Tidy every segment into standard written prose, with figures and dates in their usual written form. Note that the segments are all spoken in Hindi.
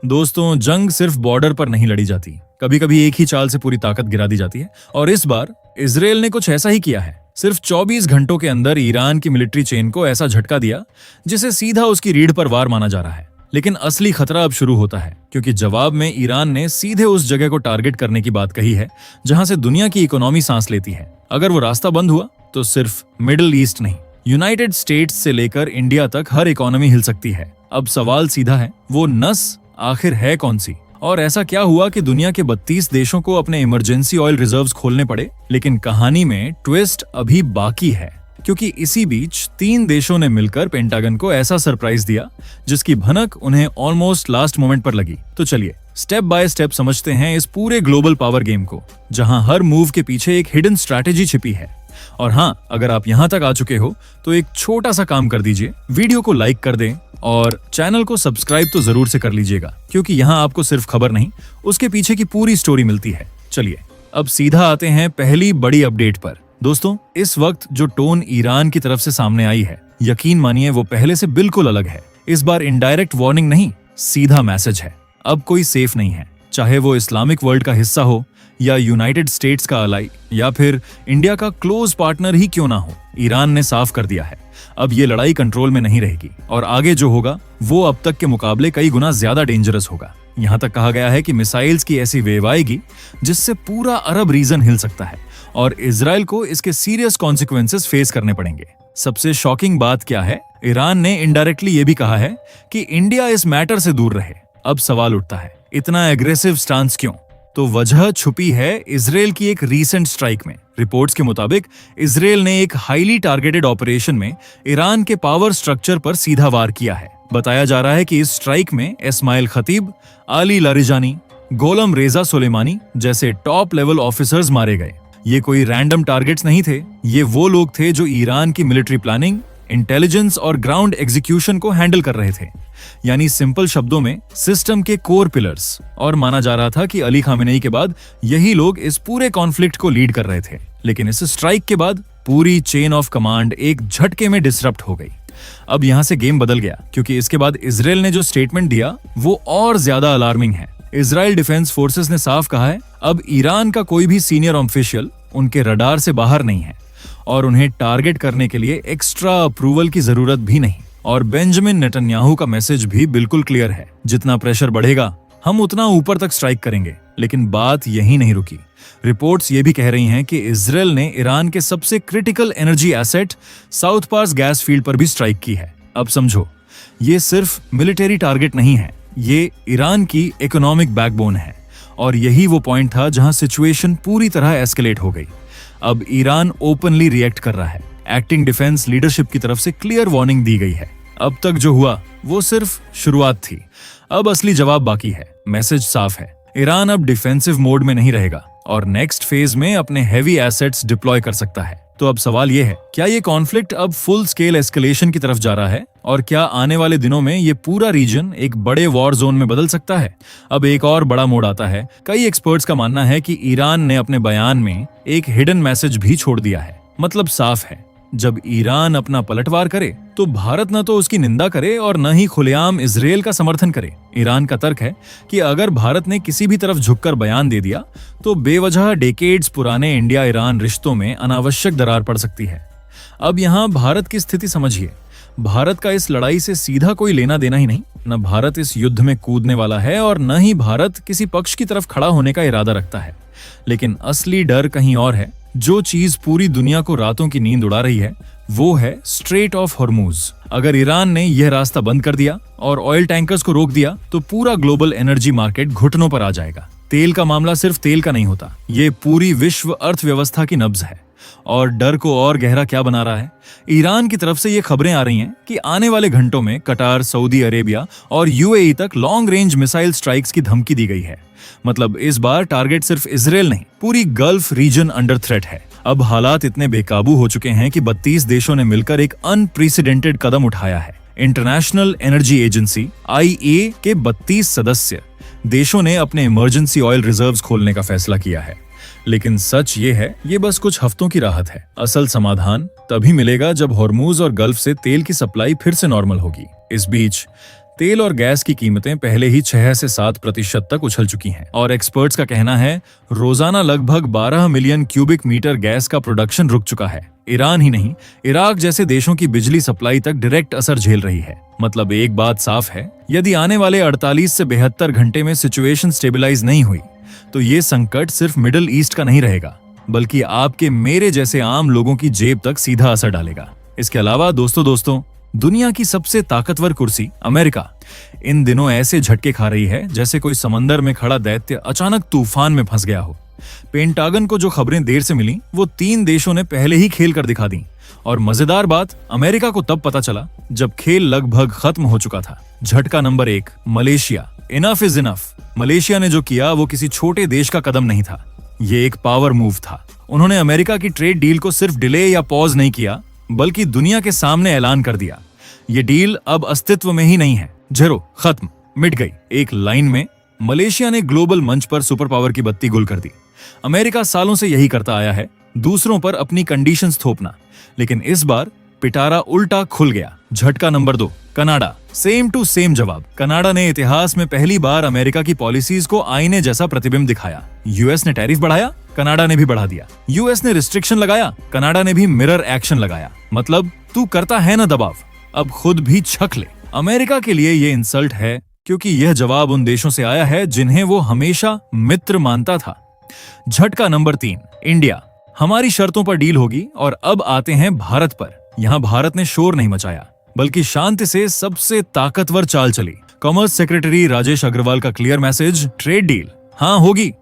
दोस्तों, जंग सिर्फ बॉर्डर पर नहीं लड़ी जाती, कभी कभी एक ही चाल से पूरी ताकत गिरा दी जाती है। और इस बार इजराइल ने कुछ ऐसा ही किया है। सिर्फ 24 घंटों के अंदर ईरान की मिलिट्री चेन को ऐसा झटका दिया जिसे सीधा उसकी रीढ़ पर वार माना जा रहा है। लेकिन असली खतरा अब शुरू होता है, क्योंकि जवाब में ईरान ने सीधे उस जगह को टारगेट करने की बात कही है जहां से दुनिया की इकोनॉमी सांस लेती है। अगर वो रास्ता बंद हुआ तो सिर्फ मिडिल ईस्ट नहीं, यूनाइटेड स्टेट्स से लेकर इंडिया तक हर इकोनॉमी हिल सकती है। अब सवाल सीधा है, वो नस आखिर है कौन सी? और ऐसा क्या हुआ कि दुनिया के 32 देशों को अपने इमरजेंसी ऑयल रिजर्व्स खोलने पड़े? लेकिन कहानी में ट्विस्ट अभी बाकी है, क्योंकि इसी बीच 3 देशों ने मिलकर पेंटागन को ऐसा सरप्राइज दिया जिसकी भनक उन्हें ऑलमोस्ट लास्ट मोमेंट पर लगी। तो चलिए स्टेप बाय स्टेप समझते हैं इस पूरे ग्लोबल पावर गेम को, जहां हर मूव के पीछे एक हिडन स्ट्रैटेजी छिपी है। और हाँ, अगर आप यहां तक आ चुके हो तो एक छोटा सा काम कर दीजिए, वीडियो को लाइक कर दें और चैनल को सब्सक्राइब तो जरूर से कर लीजिएगा, क्योंकि यहाँ आपको सिर्फ खबर नहीं, उसके पीछे की पूरी स्टोरी मिलती है। चलिए अब सीधा आते हैं पहली बड़ी अपडेट पर। दोस्तों, इस वक्त जो टोन ईरान की तरफ से सामने आई है, यकीन मानिए वो पहले से बिल्कुल अलग है। इस बार इनडायरेक्ट वार्निंग नहीं, सीधा मैसेज है। अब कोई सेफ नहीं है, चाहे वो इस्लामिक वर्ल्ड का हिस्सा हो या यूनाइटेड स्टेट्स का अलाई या फिर इंडिया का क्लोज पार्टनर ही क्यों ना हो। ईरान ने साफ कर दिया है, अब ये लड़ाई कंट्रोल में नहीं रहेगी और आगे जो होगा वो अब तक के मुकाबले कई गुना ज्यादा डेंजरस होगा। यहाँ तक कहा गया है कि मिसाइल्स की ऐसी वेव आएगी जिससे पूरा अरब रीजन हिल सकता है और इजराइल को इसके सीरियस कॉन्सिक्वेंसेस फेस करने पड़ेंगे। सबसे शॉकिंग बात क्या है, ईरान ने इनडायरेक्टली ये भी कहा है कि इंडिया इस मैटर से दूर रहे। अब सवाल उठता है, इतना एग्रेसिव स्टांस क्यों? तो वजह छुपी है इजराइल की एक रीसेंट स्ट्राइक में। रिपोर्ट्स के मुताबिक इजराइल ने एक हाईली टारगेटेड ऑपरेशन में ईरान के पावर स्ट्रक्चर पर सीधा वार किया है। बताया जा रहा है कि इस स्ट्राइक में इस्माइल खतीब, आली लारिजानी, गोलम रेजा सुलेमानी जैसे टॉप लेवल ऑफिसर्स मारे गए। ये कोई रैंडम टारगेट्स नहीं थे, ये वो लोग थे जो ईरान की मिलिट्री प्लानिंग, इंटेलिजेंस और ग्राउंड एग्जीक्यूशन को हैंडल कर रहे थे। यानी सिंपल शब्दों में सिस्टम के कोर पिलर्स। और माना जा रहा था कि अली खामेनेई के बाद यही लोग इस पूरे कॉन्फ्लिक्ट को लीड कर रहे थे। लेकिन इस स्ट्राइक के बाद पूरी चेन ऑफ कमांड एक झटके में डिसरप्ट हो गई। अब यहां से गेम बदल गया, क्योंकि इसके बाद इजराइल ने जो स्टेटमेंट दिया वो और ज्यादा अलार्मिंग है। इजराइल डिफेंस फोर्सेस ने साफ कहा है, अब ईरान का कोई भी सीनियर ऑफिशियल उनके रडार से बाहर नहीं है और उन्हें टारगेट करने के लिए एक्स्ट्रा अप्रूवल की जरूरत भी नहीं। और बेंजामिन नेतन्याहू का मैसेज भी बिल्कुल क्लियर है, जितना प्रेशर बढ़ेगा हम उतना ऊपर तक स्ट्राइक करेंगे। लेकिन बात यही नहीं रुकी। रिपोर्ट्स ये भी कह रही हैं कि इजराइल ने ईरान के सबसे क्रिटिकल एनर्जी एसेट साउथ पास गैस फील्ड पर भी स्ट्राइक की है। अब समझो, ये सिर्फ मिलिट्री टारगेट नहीं है, ये ईरान की इकोनॉमिक बैकबोन है। और यही वो पॉइंट था जहां सिचुएशन पूरी तरह एस्केलेट हो गई। अब ईरान ओपनली रिएक्ट कर रहा है। एक्टिंग डिफेंस लीडरशिप की तरफ से क्लियर वार्निंग दी गई है। अब तक जो हुआ वो सिर्फ शुरुआत थी, अब असली जवाब बाकी है। मैसेज साफ है, ईरान अब डिफेंसिव मोड में नहीं रहेगा और नेक्स्ट फेज में अपने हेवी एसेट्स डिप्लॉय कर सकता है। तो अब सवाल ये है, क्या ये कॉन्फ्लिक्ट अब फुल स्केल एस्केलेशन की तरफ जा रहा है और क्या आने वाले दिनों में ये पूरा रीजन एक बड़े वॉर जोन में बदल सकता है? अब एक और बड़ा मोड़ आता है। कई एक्सपर्ट्स का मानना है कि ईरान ने अपने बयान में एक हिडन मैसेज भी छोड़ दिया है। मतलब साफ है, जब ईरान अपना पलटवार करे तो भारत न तो उसकी निंदा करे और न ही खुलेआम इजराइल का समर्थन करे। ईरान का तर्क है कि अगर भारत ने किसी भी तरफ झुककर बयान दे दिया तो बेवजह डेकेड्स पुराने इंडिया ईरान रिश्तों में अनावश्यक दरार पड़ सकती है। अब यहाँ भारत की स्थिति समझिए। भारत का इस लड़ाई से सीधा कोई लेना देना ही नहीं। न भारत इस युद्ध में कूदने वाला है और न ही भारत किसी पक्ष की तरफ खड़ा होने का इरादा रखता है। लेकिन असली डर कहीं और है। जो चीज पूरी दुनिया को रातों की नींद उड़ा रही है वो है स्ट्रेट ऑफ हॉर्मूज। अगर ईरान ने यह रास्ता बंद कर दिया और ऑयल टैंकर्स को रोक दिया तो पूरा ग्लोबल एनर्जी मार्केट घुटनों पर आ जाएगा। तेल का मामला सिर्फ तेल का नहीं होता, ये पूरी विश्व अर्थव्यवस्था की नब्ज है। और डर को और गहरा क्या बना रहा है, ईरान की तरफ से ये खबरें आ रही हैं कि आने वाले घंटों में कटार, सऊदी अरेबिया और यूएई तक लॉन्ग रेंज मिसाइल स्ट्राइक्स की धमकी दी गई है। मतलब इस बार टारगेट सिर्फ इजराइल नहीं, पूरी गल्फ रीजन अंडर थ्रेट है। अब हालात इतने बेकाबू हो चुके हैं कि 32 देशों ने मिलकर एक अनप्रेसिडेंटेड कदम उठाया है। इंटरनेशनल एनर्जी एजेंसी IEA के 32 सदस्य देशों ने अपने इमरजेंसी ऑयल रिजर्व्स खोलने का फैसला किया है। लेकिन सच ये है, ये बस कुछ हफ्तों की राहत है। असल समाधान तभी मिलेगा जब हॉर्मूज और गल्फ से तेल की सप्लाई फिर से नॉर्मल होगी। इस बीच तेल और गैस की कीमतें पहले ही 6 से 7% तक उछल चुकी हैं और एक्सपर्ट्स का कहना है रोजाना लगभग 12 मिलियन क्यूबिक मीटर गैस का प्रोडक्शन रुक चुका है। ईरान ही नहीं, इराक जैसे देशों की बिजली सप्लाई तक डायरेक्ट असर झेल रही है। मतलब एक बात साफ है, यदि आने वाले 48 से 72 घंटे में सिचुएशन स्टेबलाइज नहीं हुई तो ये संकट सिर्फ मिडिल ईस्ट का नहीं रहेगा, बल्कि आपके मेरे जैसे आम लोगों की जेब तक सीधा असर डालेगा। इसके अलावा दोस्तों दुनिया की सबसे ताकतवर कुर्सी अमेरिका इन दिनों ऐसे झटके खा रही है जैसे कोई समंदर में खड़ा दैत्य अचानक तूफान में फंस गया हो। पेंटागन को जो खबरें देर से मिली वो 3 देशों ने पहले ही खेल कर दिखा दी, और मजेदार बात अमेरिका को तब पता चला जब खेल लगभग खत्म हो चुका था। झटका number 1, Malaysia. Enough is enough. Malaysia ने जो किया वो किसी छोटे देश का कदम नहीं था, ये एक पावर मूव था। उन्होंने अमेरिका की ट्रेड डील को सिर्फ डिले या पॉज नहीं किया, बल्कि दुनिया के सामने ऐलान कर दिया ये डील अब अस्तित्व में ही नहीं है, झरो, खत्म, मिट गई। एक लाइन में मलेशिया ने ग्लोबल मंच पर सुपर पावर की बत्ती गुल कर दी। अमेरिका सालों से यही करता आया है, दूसरों पर अपनी कंडीशंस थोपना, लेकिन इस बार पिटारा उल्टा खुल गया। झटका number 2, Canada. Same to same जवाब। कनाडा ने इतिहास में पहली बार अमेरिका की पॉलिसीज को आईने जैसा प्रतिबिंब दिखाया। यूएस ने टैरिफ बढ़ाया, कनाडा ने भी बढ़ा दिया। यूएस ने रिस्ट्रिक्शन लगाया, कनाडा ने भी मिरर एक्शन लगाया। मतलब तू करता है ना दबाव, अब खुद भी छक ले। अमेरिका के लिए ये इंसल्ट है, क्योंकि यह जवाब उन देशों से आया है जिन्हें वो हमेशा मित्र मानता था। झटका नंबर 3, इंडिया। हमारी शर्तों पर डील होगी, और अब आते हैं भारत पर। यहाँ भारत ने शोर नहीं मचाया, बल्कि शांति से सबसे ताकतवर चाल चली। कॉमर्स सेक्रेटरी राजेश अग्रवाल का क्लियर मैसेज, ट्रेड डील हाँ होगी,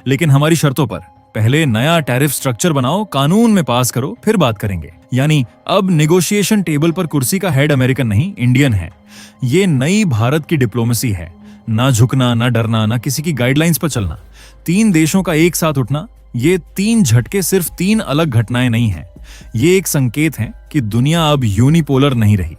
लेकिन हमारी शर्तों पर। पहले नया टैरिफ स्ट्रक्चर बनाओ, कानून में पास करो, फिर बात करेंगे। यानी अब निगोशिएशन टेबल पर कुर्सी का हेड अमेरिकन नहीं, इंडियन है। ये नई भारत की डिप्लोमेसी है, ना झुकना, ना डरना, ना किसी की गाइडलाइंस पर चलना। 3 देशों का एक साथ उठना। ये 3 झटके सिर्फ 3 अलग घटनाएं नहीं हैं, ये एक संकेत है कि दुनिया अब यूनिपोलर नहीं रही।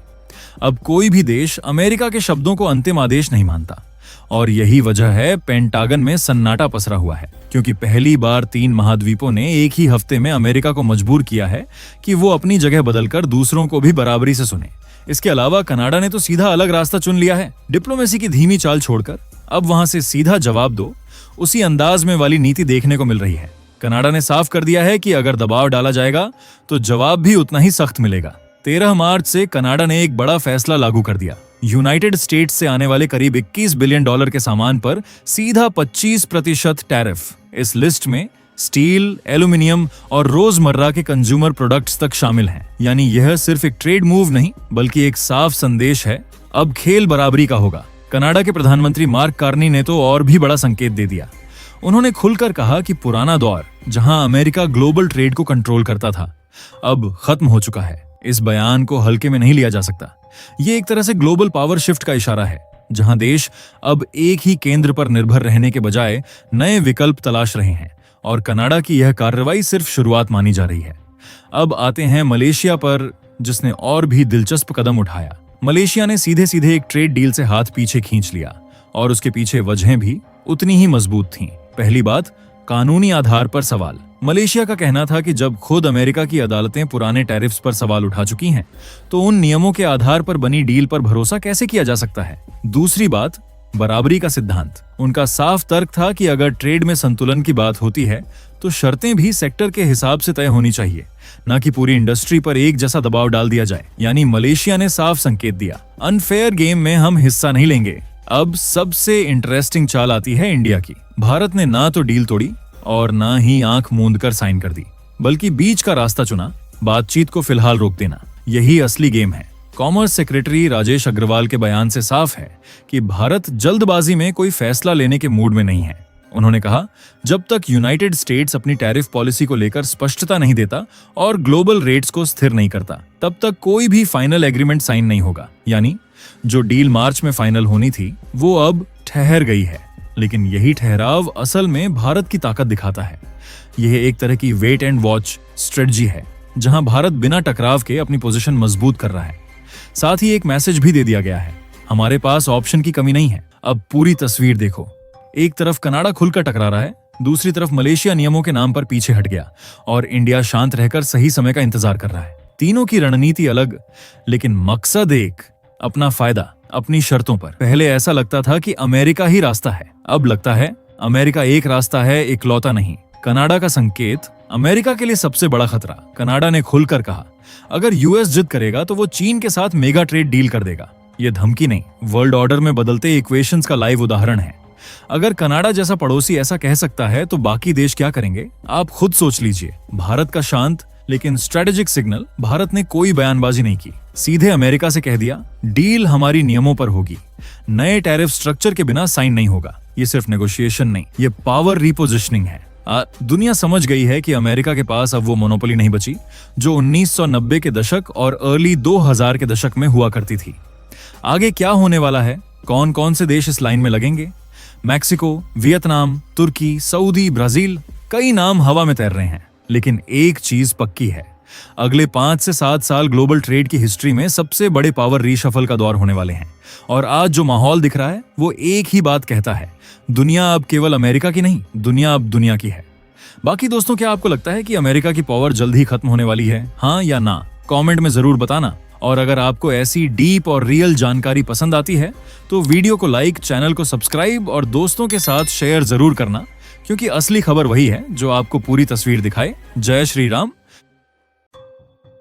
अब कोई भी देश अमेरिका के शब्दों को अंतिम आदेश नहीं मानता, और यही वजह है पेंटागन में सन्नाटा पसरा हुआ है, क्योंकि पहली बार 3 महाद्वीपों ने एक ही हफ्ते में अमेरिका को मजबूर किया है कि वो अपनी जगह बदलकर दूसरों को भी बराबरी से सुने। इसके अलावा कनाडा ने तो सीधा अलग रास्ता चुन लिया है। डिप्लोमेसी की धीमी चाल छोड़कर अब वहां से सीधा जवाब दो, उसी अंदाज में वाली नीति देखने को मिल रही है। कनाडा ने साफ कर दिया है कि अगर दबाव डाला जाएगा तो जवाब भी उतना ही सख्त मिलेगा। 13 मार्च से कनाडा ने एक बड़ा फैसला लागू कर दिया। यूनाइटेड स्टेट्स से आने वाले करीब $21 बिलियन के सामान पर सीधा 25% टैरिफ। इस लिस्ट में स्टील, एल्यूमिनियम और रोजमर्रा के कंज्यूमर प्रोडक्ट्स तक शामिल हैं। यानी यह सिर्फ एक ट्रेड मूव नहीं, बल्कि एक साफ संदेश है, अब खेल बराबरी का होगा। कनाडा के प्रधानमंत्री मार्क कार्नी ने तो और भी बड़ा संकेत दे दिया। उन्होंने खुलकर कहा कि पुराना दौर जहां अमेरिका ग्लोबल ट्रेड को कंट्रोल करता था, अब खत्म हो चुका है। इस बयान को हल्के में नहीं लिया जा सकता। ये एक तरह से ग्लोबल पावर शिफ्ट का इशारा है, जहां देश अब एक ही केंद्र पर निर्भर रहने के बजाय नए विकल्प तलाश रहे हैं, और कनाडा की यह कार्रवाई सिर्फ शुरुआत मानी जा रही है। अब आते हैं मलेशिया पर, जिसने और भी दिलचस्प कदम उठाया। मलेशिया ने सीधे सीधे एक ट्रेड डील से हाथ पीछे खींच लिया, और उसके पीछे वजहें भी उतनी ही मजबूत थीं। पहली बात, कानूनी आधार पर सवाल। मलेशिया का कहना था कि जब खुद अमेरिका की अदालतें पुराने टैरिफ्स पर सवाल उठा चुकी हैं, तो उन नियमों के आधार पर बनी डील पर भरोसा कैसे किया जा सकता है। दूसरी बात, बराबरी का सिद्धांत। उनका साफ तर्क था कि अगर ट्रेड में संतुलन की बात होती है तो शर्तें भी सेक्टर के हिसाब से तय होनी चाहिए, न कि पूरी इंडस्ट्री पर एक जैसा दबाव डाल दिया जाए। यानी मलेशिया ने साफ संकेत दिया, अनफेयर गेम में हम हिस्सा नहीं लेंगे। अब सबसे इंटरेस्टिंग चाल आती है इंडिया की। भारत ने ना तो डील तोड़ी और ना ही आंख मूंद कर साइन कर दी, बल्कि बीच का रास्ता चुना, बातचीत को फिलहाल रोक देना। यही असली गेम है। कॉमर्स सेक्रेटरी राजेश अग्रवाल के बयान से साफ है कि भारत जल्दबाजी में कोई फैसला लेने के मूड में नहीं है। उन्होंने कहा, जब तक यूनाइटेड स्टेट्स अपनी टैरिफ पॉलिसी को लेकर स्पष्टता नहीं देता और ग्लोबल रेट्स को स्थिर नहीं करता, तब तक कोई भी फाइनल एग्रीमेंट साइन नहीं होगा। यानी जो डील मार्च में फाइनल होनी थी वो अब ठहर गई है। लेकिन यही ठहराव असल में भारत की ताकत दिखाता है। यह एक तरह की वेट एंड वॉच स्ट्रेटजी है, जहां भारत बिना टकराव के अपनी पोजीशन मजबूत कर रहा है। साथ ही एक मैसेज भी दे दिया गया है, हमारे पास ऑप्शन की कमी नहीं है। अब पूरी तस्वीर देखो, एक तरफ कनाडा खुलकर टकरा रहा है, दूसरी तरफ मलेशिया नियमों के नाम पर पीछे हट गया, और इंडिया शांत रहकर सही समय का इंतजार कर रहा है। तीनों की रणनीति अलग, लेकिन मकसद एक, अपना फायदा। अपनी शर्तों पर। पहले ऐसा लगता था कि अमेरिका ही रास्ता है, अब लगता है अमेरिका एक रास्ता है, इकलौता नहीं। कनाडा का संकेत अमेरिका के लिए सबसे बड़ा खतरा। कनाडा ने खुलकर कहा, अगर यूएस जिद करेगा तो वो चीन के साथ मेगा ट्रेड डील कर देगा। ये धमकी नहीं, वर्ल्ड ऑर्डर में बदलते इक्वेशंस का लाइव उदाहरण है। अगर कनाडा जैसा पड़ोसी ऐसा कह सकता है तो बाकी देश क्या करेंगे, आप खुद सोच लीजिए। भारत का शांत लेकिन स्ट्रेटेजिक सिग्नल, भारत ने कोई बयानबाजी नहीं की, सीधे अमेरिका से कह दिया डील हमारी नियमों पर होगी, नए टैरिफ स्ट्रक्चर के बिना साइन नहीं होगा। ये सिर्फ नेगोशिएशन नहीं, ये पावर रिपोजिशनिंग है। दुनिया समझ गई है कि अमेरिका के पास अब वो मोनोपोली नहीं बची जो 1990 के दशक और अर्ली 2000 के दशक में हुआ करती थी। आगे क्या होने वाला है, कौन कौन से देश इस लाइन में लगेंगे, मैक्सिको, वियतनाम, तुर्की, सऊदी, ब्राजील, कई नाम हवा में तैर रहे हैं। लेकिन एक चीज पक्की है, अगले 5 से 7 साल ग्लोबल ट्रेड की हिस्ट्री में सबसे बड़े पावर रीशफल का दौर होने वाले हैं। और आज जो माहौल दिख रहा है वो एक ही बात कहता है, दुनिया अब केवल अमेरिका की नहीं, दुनिया अब दुनिया की है। बाकी दोस्तों, क्या आपको लगता है कि अमेरिका की पावर जल्द ही खत्म होने वाली है, हाँ या ना? कमेंट में जरूर बताना। और अगर आपको ऐसी डीप और रियल जानकारी पसंद आती है तो वीडियो को लाइक, चैनल को सब्सक्राइब और दोस्तों के साथ शेयर जरूर करना, क्योंकि असली खबर वही है जो आपको पूरी तस्वीर दिखाए। जय श्री राम।